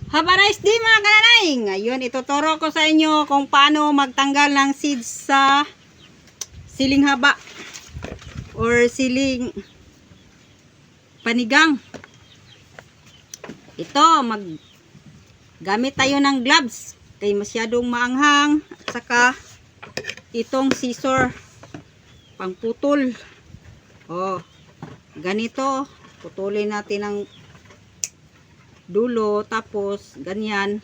Have a nice day mga kananay! Ngayon ituturo ko sa inyo kung paano magtanggal ng seeds sa siling haba or siling panigang. Ito, gamit tayo ng gloves kay masyadong maanghang at saka itong scissor pangputol. Oh, ganito, putulin natin ang dulo, tapos ganyan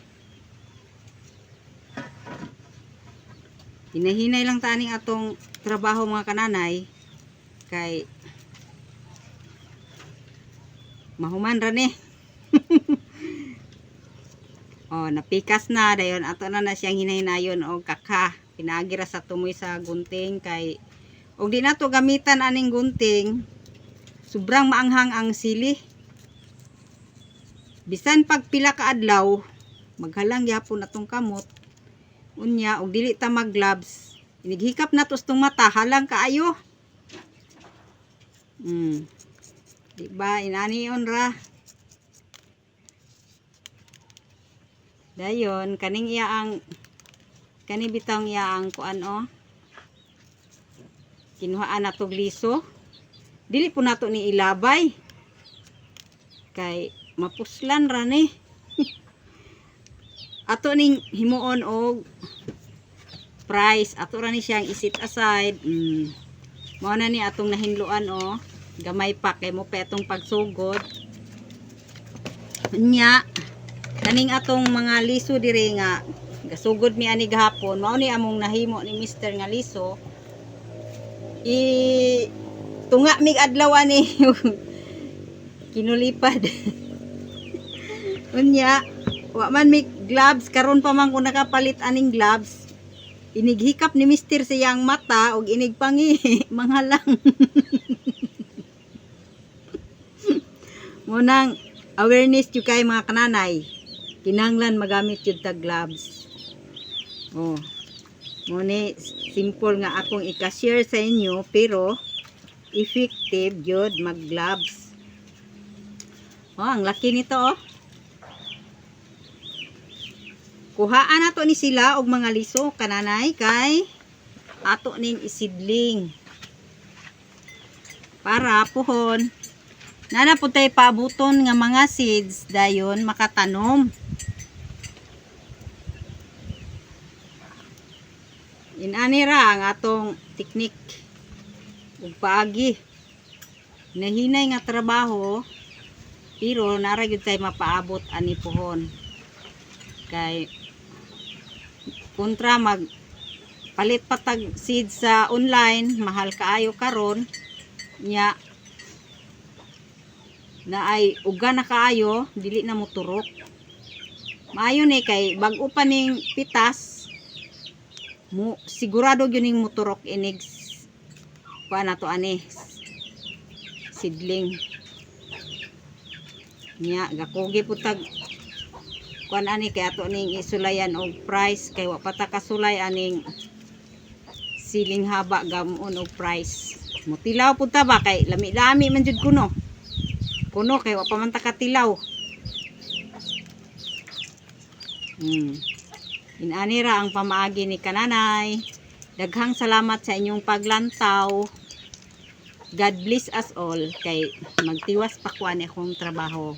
hinahinay lang taning atong trabaho mga kananay kay mahuman ra ni. Oh, napikas na dayon ato na siyang hinahinayon og kaka pinagira sa tumoy sa gunting kay og di na to gamitan aning gunting, sobrang maanghang ang sili. Bisan pag pila ka adlaw maghalang gyapon atong kamot unya og dili ta mag gloves inighikap na tos tong mata halang kaayo. Di ba inanion ra dayon kaning iyaang kani bitang iyaang kuan kinuhaan nato liso, dili po nato ni ilabay kay mapuslan ra ni. Ato ning himuon og price, ato ra ni siyang isit aside. Mao na ni atong nahinluan gamay pa kay mo pa atong pagsugod. Nya kaning atong mga liso diri nga gasugod mi ani gahapon, mao ni among nahimo ni Mr. nga liso. Tunga mig adlaw ani kinulipad. Unya, wa man may gloves, karon pa man ko nakapalit aning gloves. Inighikap ni Mr. siyang mata og inigpangi manghalang. Munang awareness jud kay mga kananay. Kinahanglan magamit jud ta gloves. Oh. Muni simple nga akong i-share sa inyo pero effective jud mag gloves. Oh, ang laki nito Kuhaan nato ni sila og mga liso kananay kay ato ning isidling para puhon nana putay paabuton nga mga seeds dayon makatanom. Inani ra ang atong teknik ug paagi. Nahinay nga trabaho pero nara gyud tay mapaabot ani puhon kay kontra mag palit patag seed sa online mahal kaayo karon nya na ay uga na kaayo dili na mo turok. Maayo ni kay bag-o pa ning pitas mo sigurado gyud ning moturok inig kuan nato ani sidling nya gakugi putag kuan ani kay ato ning isulayan og price kay wa pata kasulay aning siling haba gamon og price. Mutilaw pud ta ba kay lami-lami man jud kuno kay wa pa man ta katilaw. Inani ra ang pamaagi ni kananay. Daghang salamat sa inyong paglantaw. God bless us all kay magtiwas pa kuan akong trabaho.